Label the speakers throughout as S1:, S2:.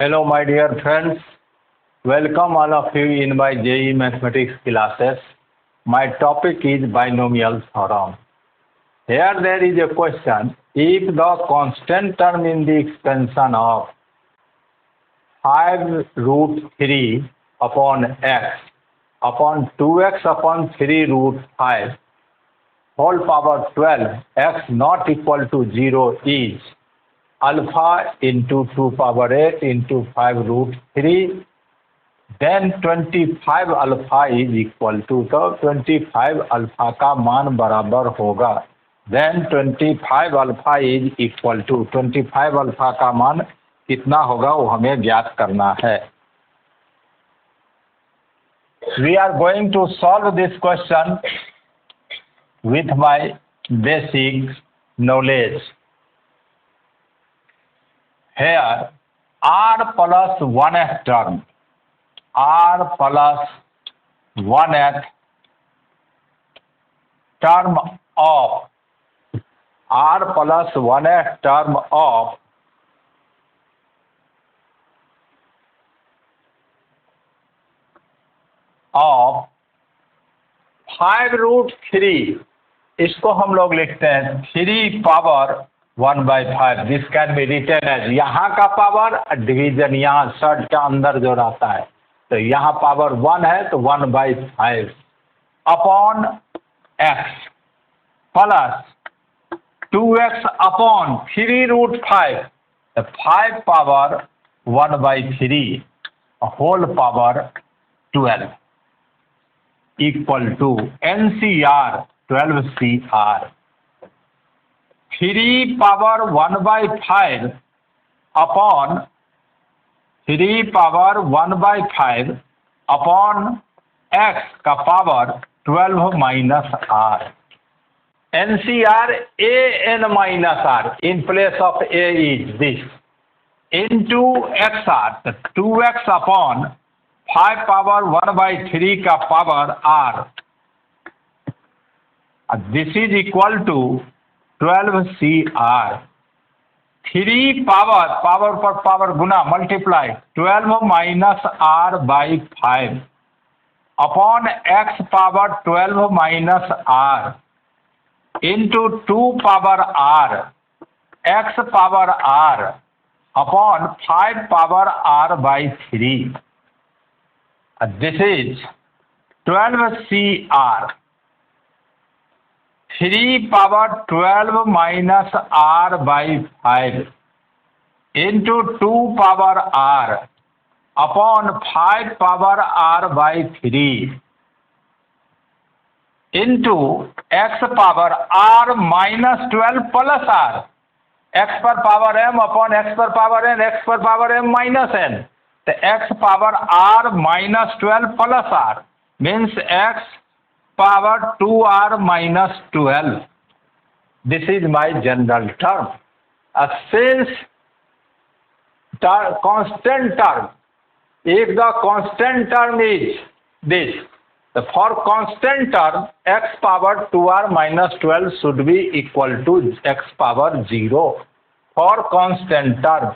S1: Hello, my dear friends. Welcome all of you in my JEE Mathematics classes. My topic is binomial theorem. Here there is a question. If the constant term in the expansion of 5 root 3 upon x upon 2x upon 3 root 5 whole power 12 x not equal to 0 is alpha into 2 power 8 into 5 root 3, then 25 alpha is equal to, तो 25 alpha का मान बराबर होगा, then 25 alpha is equal to 25 alpha का मान कितना होगा वो हमें ज्ञात करना है. We are going to solve this question with my basic knowledge. Here r plus 1th term, r plus 1th term of r plus 1th term of of 5 root 3, इसको हम लोग लिखते हैं 3 power 1/5. This can be written as, यहाँ का power division यहाँ shirt के अंदर जो रहता है, तो यहाँ पावर 1 है तो 1/5 upon x plus 2x upon 3 root 5, तो 5 power 1/3 whole power 12 equal to NCR 12CR 3 power 1/5 upon 3 power 1/5 upon x का power 12 minus r. NCR an minus r in place of a is this into xr, 2x upon 5 power 1/3 का power r. This is equal to 12CR. 3 power पर power गुना multiply 12 minus r/5 upon x power 12 minus r into 2 power r x power r upon 5 power r/3. This is 12CR. 3 power 12 minus r/5 into 2 power r upon 5 power r/3 into x power r minus 12 plus r, x पर power m upon x पर power n, x पर power m minus n, तो x power r minus 12 plus r means x power 2r minus 12. This is my general term. Since constant term, if the constant term is this, for constant term x power 2r minus 12 should be equal to x power 0. For constant term,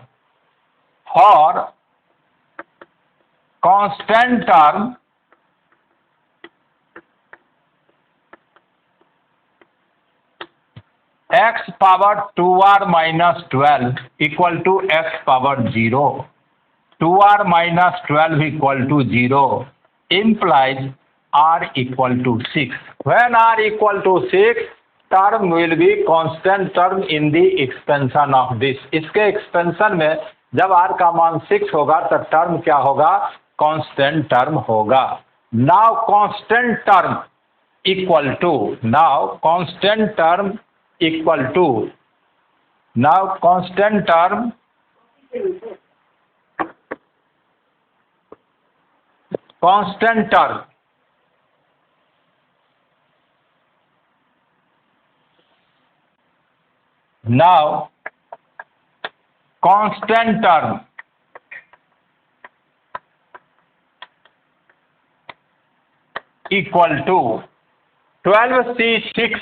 S1: x power 2r minus 12 equal to x power 0. 2r minus 12 equal to 0 implies r equal to 6. When r equal to 6, term will be constant term in the expansion of this. इसके expansion में जब r का मान 6 होगा तो term क्या होगा? constant term होगा. Now constant term equal to, now constant term equal to, now constant term now constant term equal to 12C6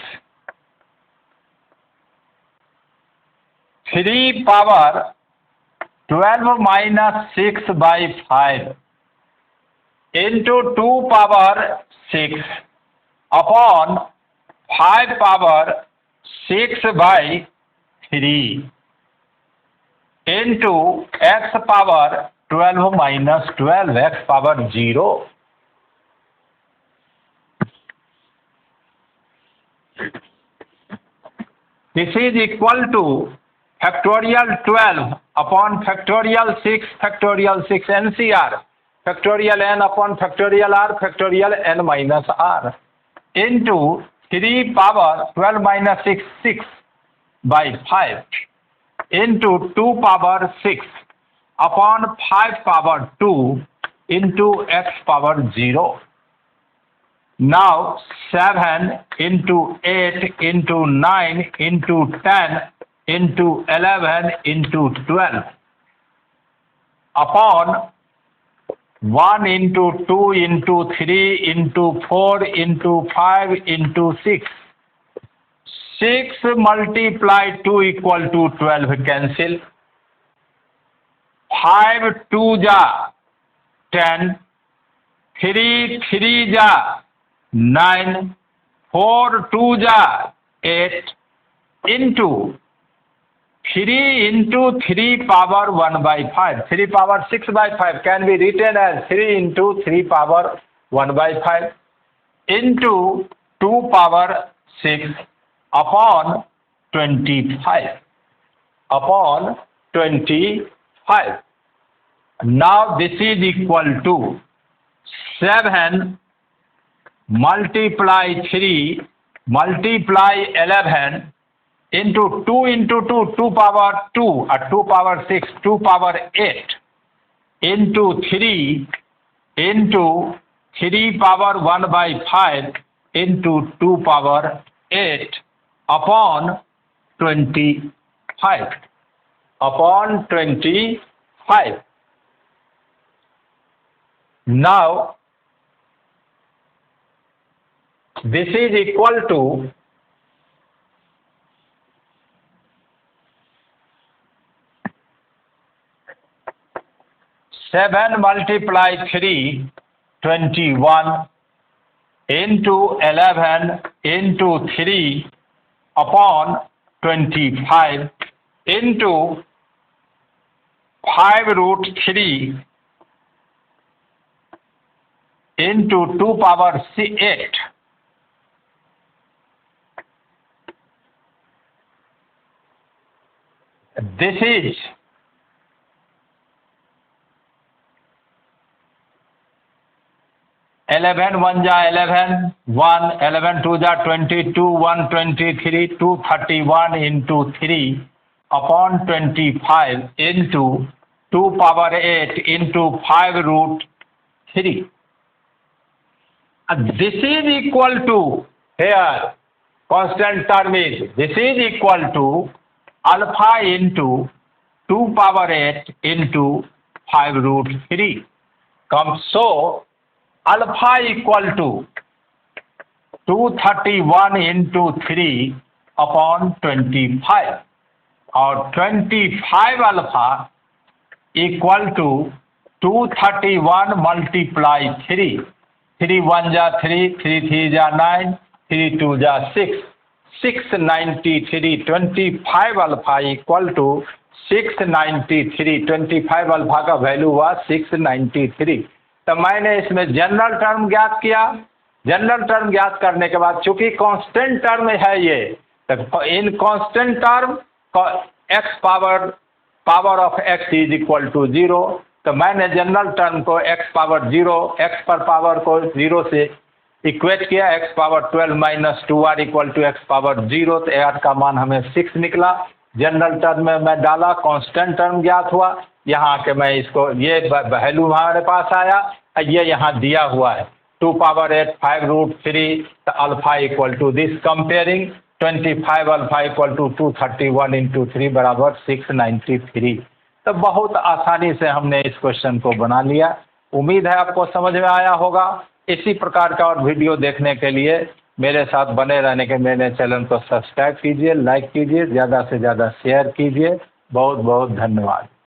S1: 3 power 12 minus 6 by 5 into 2 power 6 upon 5 power 6 by 3 into x power 12 minus 12 x power 0. This is equal to factorial 12 upon factorial 6 factorial 6 NCR factorial n upon factorial r factorial n minus r into 3 power 12 minus 6 6 by 5 into 2 power 6 upon 5 power 2 into x power 0. Now 7 into 8 into 9 into 10 into 11 into 12 upon 1 into 2 into 3 into 4 into 5 into 6. 6 multiply 2 equal to 12 cancel. 5 2 जा 10, 3 3 जा 9, 4 2 जा 8 into 3 into 3 power 1 by 5. 3 power 6 by 5 can be written as 3 into 3 power 1 by 5 into 2 power 6 upon 25. Upon 25. Now this is equal to 7 multiply 3 multiply 11 into 2 into 2, 2 power 2, 2 power 6, 2 power 8 into 3 into 3 power 1 by 5 into 2 power 8 upon 25. Upon 25. Now this is equal to 7 multiply 3, 21 into 11 into 3 upon 25 into 5 root 3 into 2 power 8. This is 11 1 जा 11, 1 11 2 जा 22, 1 23, 2 31 into 3 upon 25 into 2 power 8 into 5 root 3. This is equal to, here constant term is, this is equal to alpha into 2 power 8 into 5 root 3. So alpha equal to 231 into 3 upon 25 और 25 alpha equal to 231 multiply 3. 3 1 जा 3, 3 3 जा 9, 3 2 जा 6, 693. 25 alpha equal to 693. 25 alpha का value हुआ 693. तो मैंने इसमें general term ज्ञात किया. जनरल टर्म ज्ञात करने के बाद चूंकि कांस्टेंट टर्म है ये, तो in constant term x power of x is equal to 0. तो मैंने जनरल टर्म को एक्स पावर 0, एक्स पर पावर को 0 से इक्वेट किया. X power 12 minus 2r equal to x power 0. तो r का मान हमें 6 निकला. जनरल टर्म में मैं डाला, कांस्टेंट टर्म ज्ञात हुआ. यहाँ के मैं इसको ये वैल्यू हमारे पास आया, ये यहाँ दिया हुआ है 2 power 8 5 root 3. तो alpha equal to this. Comparing 25 alpha equal to 231 into 3 बराबर 693. तो बहुत आसानी से हमने इस क्वेश्चन को बना लिया. उम्मीद है आपको समझ में आया होगा. इसी प्रकार का और वीडियो देखने के लिए मेरे साथ बने रहने के मेरे चैनल को सब्सक्राइब कीजिए, लाइक कीजिए, ज़्यादा से ज़्यादा शेयर कीजिए. बहुत बहुत धन्यवाद.